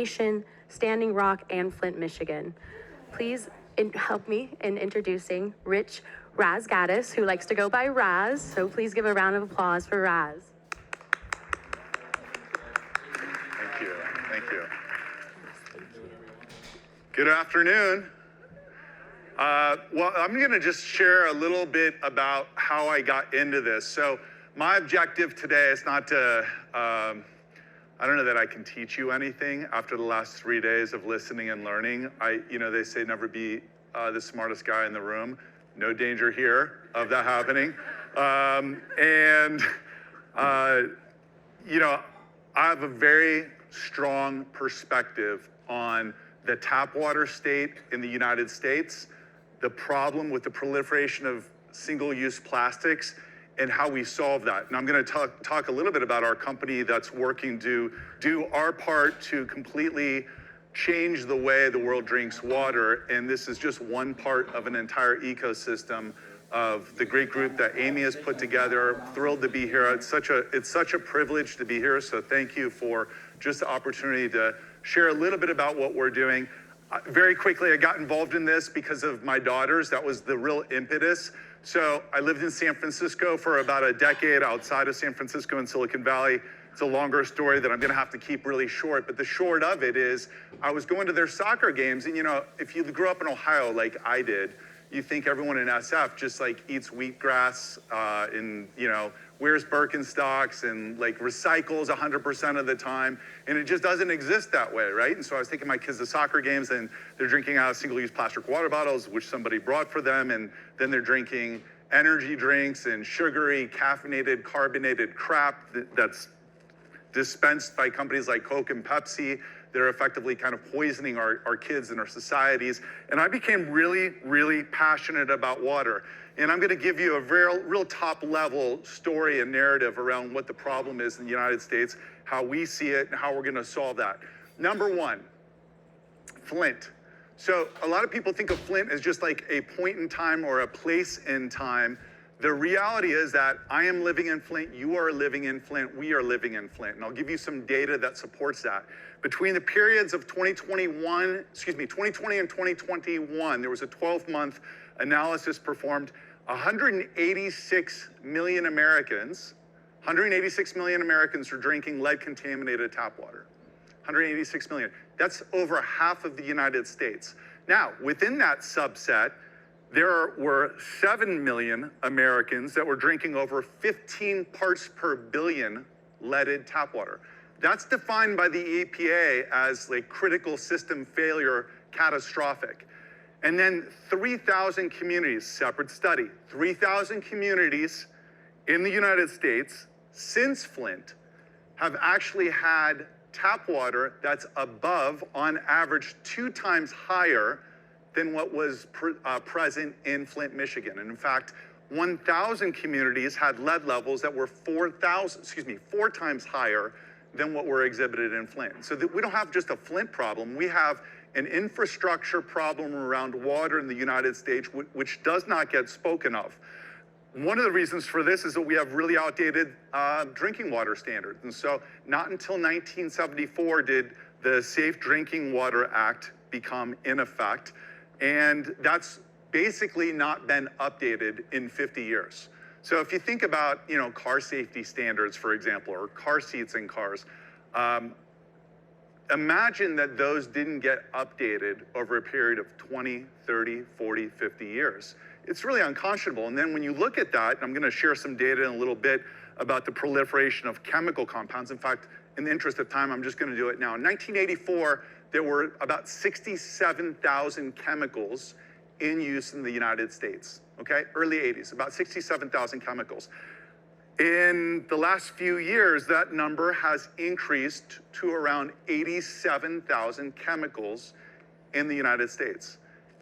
Standing Rock, and Flint, Michigan. Please help me in introducing Rich Razgaitis, who likes to go by Raz, so please give a round of applause for Raz. Thank you. Thank you. Good afternoon. Well, I'm going to just share a little bit about how I got into this. So my objective today is not to, I don't know that I can teach you anything after the last 3 days of listening and learning. They say never be the smartest guy in the room. No danger here of that happening. I have a very strong perspective on the tap water state in the United States, the problem with the proliferation of single-use plastics, and how we solve that. And I'm going to talk a little bit about our company that's working to do our part to completely change the way the world drinks water. And this is just one part of an entire ecosystem of the great group that Amy has put together. Thrilled to be here. It's such a privilege to be here. So thank you for just the opportunity to share a little bit about what we're doing. Very quickly, I got involved in this because of my daughters. That was the real impetus. So I lived in San Francisco for about a decade, outside of San Francisco in Silicon Valley. It's a longer story that I'm going to have to keep really short. But the short of it is I was going to their soccer games. And, if you grew up in Ohio like I did, you think everyone in SF just like eats wheatgrass and, wears Birkenstocks and like recycles 100% of the time. And it just doesn't exist that way, right? And so I was taking my kids to soccer games and they're drinking out of single-use plastic water bottles, which somebody brought for them. And then they're drinking energy drinks and sugary, caffeinated, carbonated crap that's dispensed by companies like Coke and Pepsi. They're effectively kind of poisoning our kids and our societies. And I became really, really passionate about water. And I'm going to give you a real top level story and narrative around what the problem is in the United States, how we see it, and how we're going to solve that. Number one, Flint. So a lot of people think of Flint as just like a point in time or a place in time. The reality is that I am living in Flint, you are living in Flint, we are living in Flint. And I'll give you some data that supports that. Between the periods of 2020 and 2021, there was a 12-month analysis performed. 186 million Americans are drinking lead-contaminated tap water. 186 million. That's over half of the United States. Now, within that subset, there were 7 million Americans that were drinking over 15 parts per billion leaded tap water. That's defined by the EPA as like critical system failure, catastrophic. And then 3,000 communities, separate study, 3,000 communities in the United States since Flint have actually had tap water that's above, on average, 2 times higher than what was present in Flint, Michigan. And in fact, 1,000 communities had lead levels that were 4 times higher than what were exhibited in Flint. So that we don't have just a Flint problem, we have an infrastructure problem around water in the United States, which does not get spoken of. One of the reasons for this is that we have really outdated drinking water standards. And so not until 1974 did the Safe Drinking Water Act become in effect. And that's basically not been updated in 50 years. So if you think about, car safety standards, for example, or car seats in cars, imagine that those didn't get updated over a period of 20, 30, 40, 50 years. It's really unconscionable. And then when you look at that, and I'm going to share some data in a little bit about the proliferation of chemical compounds. In fact, in the interest of time, I'm just going to do it now. In 1984, there were about 67,000 chemicals in use in the United States, okay? Early 80s, about 67,000 chemicals. In the last few years, that number has increased to around 87,000 chemicals in the United States.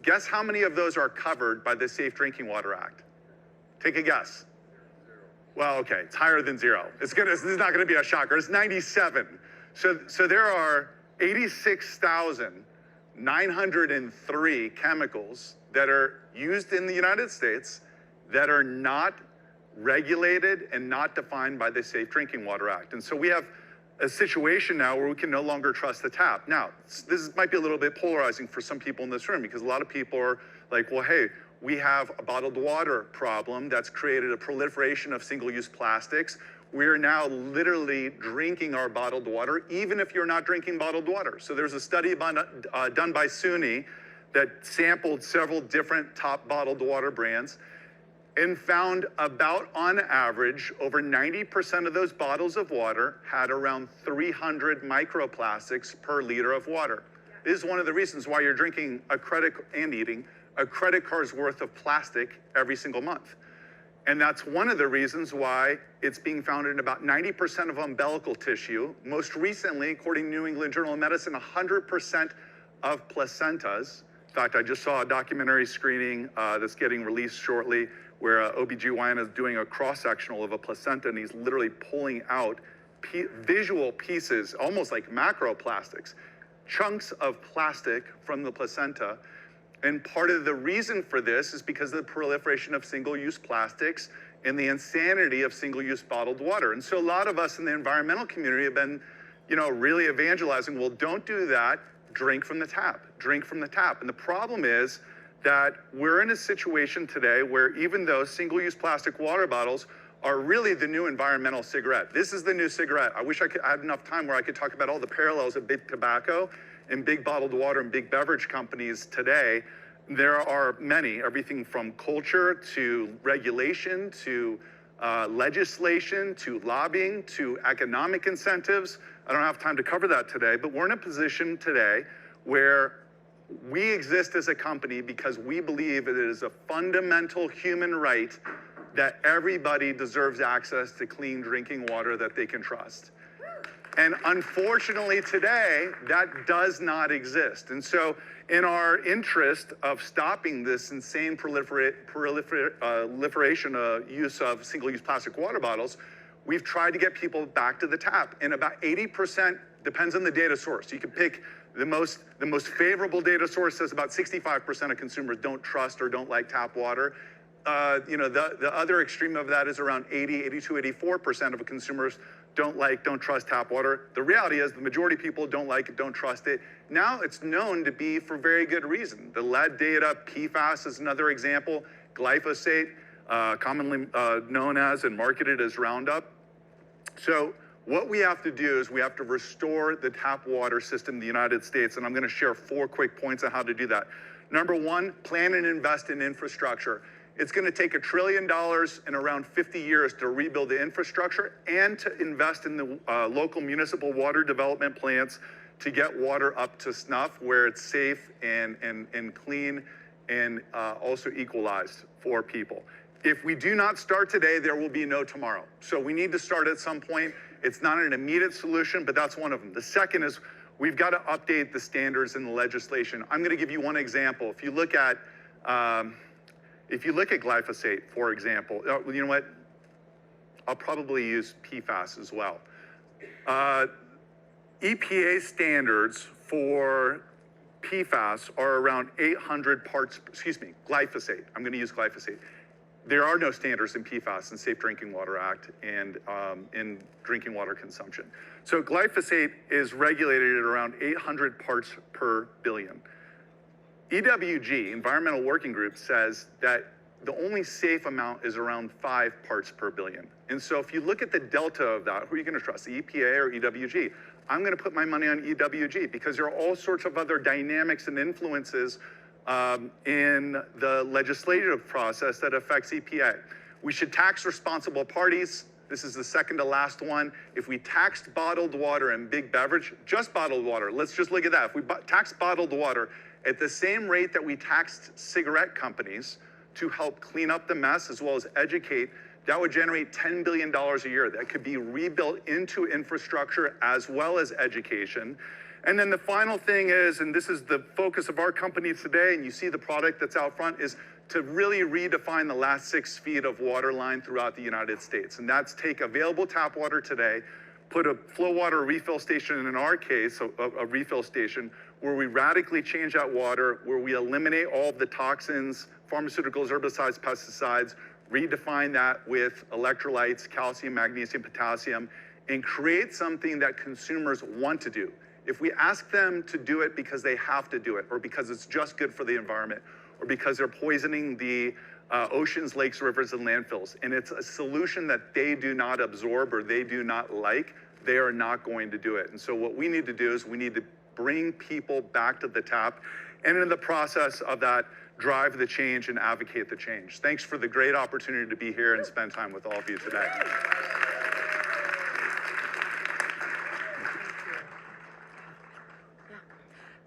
Guess how many of those are covered by the Safe Drinking Water Act? Take a guess. Well, okay, it's higher than 0. This is not gonna be a shocker, it's 97. So there are 86,903 chemicals that are used in the United States that are not regulated and not defined by the Safe Drinking Water Act. And so we have a situation now where we can no longer trust the tap. Now, this might be a little bit polarizing for some people in this room because a lot of people are like, well, hey, we have a bottled water problem that's created a proliferation of single-use plastics. We're now literally drinking our bottled water, even if you're not drinking bottled water. So there's a study done by SUNY that sampled several different top bottled water brands and found about, on average, over 90% of those bottles of water had around 300 microplastics per liter of water. This is one of the reasons why you're drinking eating a credit card's worth of plastic every single month. And that's one of the reasons why it's being found in about 90% of umbilical tissue. Most recently, according to New England Journal of Medicine, 100% of placentas. In fact, I just saw a documentary screening that's getting released shortly where OBGYN is doing a cross-sectional of a placenta, and he's literally pulling out visual pieces, almost like macroplastics, chunks of plastic from the placenta. And part of the reason for this is because of the proliferation of single-use plastics and the insanity of single-use bottled water. And so a lot of us in the environmental community have been, really evangelizing, well, don't do that, drink from the tap, drink from the tap. And the problem is that we're in a situation today where even though single-use plastic water bottles are really the new environmental cigarette. This is the new cigarette. I wish I had enough time where I could talk about all the parallels of big tobacco and big bottled water and big beverage companies today. There are many, everything from culture to regulation to legislation to lobbying to economic incentives. I don't have time to cover that today, but we're in a position today where we exist as a company because we believe it is a fundamental human right that everybody deserves access to clean drinking water that they can trust. And unfortunately today, that does not exist. And so in our interest of stopping this insane proliferation use of single-use plastic water bottles, we've tried to get people back to the tap. And about 80%, depends on the data source. You can pick the most favorable data source says about 65% of consumers don't trust or don't like tap water. The other extreme of that is around 82, 84% of consumers don't trust tap water. The reality is the majority of people don't like it, don't trust it. Now it's known to be for very good reason. The lead data, PFAS is another example. Glyphosate, commonly known as and marketed as Roundup. So what we have to do is we have to restore the tap water system in the United States, and I'm gonna share 4 quick points on how to do that. Number 1, plan and invest in infrastructure. It's gonna take $1 trillion in around 50 years to rebuild the infrastructure and to invest in the local municipal water development plants to get water up to snuff where it's safe and clean and also equalized for people. If we do not start today, there will be no tomorrow. So we need to start at some point. It's not an immediate solution, but that's one of them. The second is we've got to update the standards in the legislation. I'm going to give you one example. If you look at glyphosate, for example, you know what? I'll probably use PFAS as well. EPA standards for PFAS are around 800 parts, glyphosate. I'm going to use glyphosate. There are no standards in PFAS in Safe Drinking Water Act and in drinking water consumption. So glyphosate is regulated at around 800 parts per billion. EWG, Environmental Working Group, says that the only safe amount is around 5 parts per billion. And so if you look at the delta of that, who are you going to trust, the EPA or EWG? I'm going to put my money on EWG because there are all sorts of other dynamics and influences in the legislative process that affects EPA. We should tax responsible parties. This is the second to last one. If we taxed bottled water and big beverage, just bottled water, let's just look at that. If we tax bottled water at the same rate that we taxed cigarette companies to help clean up the mess as well as educate, that would generate $10 billion a year that could be rebuilt into infrastructure as well as education. And then the final thing is, and this is the focus of our company today, and you see the product that's out front, is to really redefine the last 6 feet of water line throughout the United States. And that's take available tap water today, put a FloWater refill station, in our case, a refill station, where we radically change that water, where we eliminate all of the toxins, pharmaceuticals, herbicides, pesticides, redefine that with electrolytes, calcium, magnesium, potassium, and create something that consumers want to do. If we ask them to do it because they have to do it, or because it's just good for the environment, or because they're poisoning the oceans, lakes, rivers, and landfills, and it's a solution that they do not absorb or they do not like, they are not going to do it. And so what we need to do is we need to bring people back to the tap, and in the process of that, drive the change and advocate the change. Thanks for the great opportunity to be here and spend time with all of you today.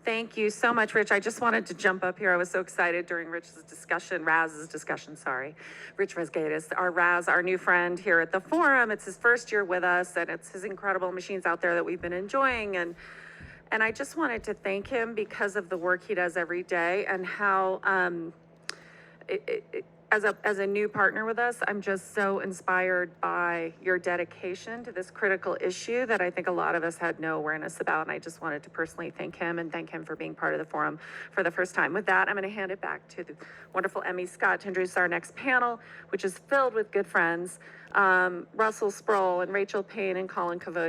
Thank you so much, Rich. I just wanted to jump up here. I was so excited during Raz's discussion, Rich Razgaitis, our new friend here at the forum. It's his first year with us, and it's his incredible machines out there that we've been enjoying. And I just wanted to thank him because of the work he does every day and how, as a new partner with us, I'm just so inspired by your dedication to this critical issue that I think a lot of us had no awareness about. And I just wanted to personally thank him and thank him for being part of the forum for the first time. With that, I'm going to hand it back to the wonderful Emmy Scott to introduce our next panel, which is filled with good friends, Russell Sproul and Rachel Payne and Colin Cavote.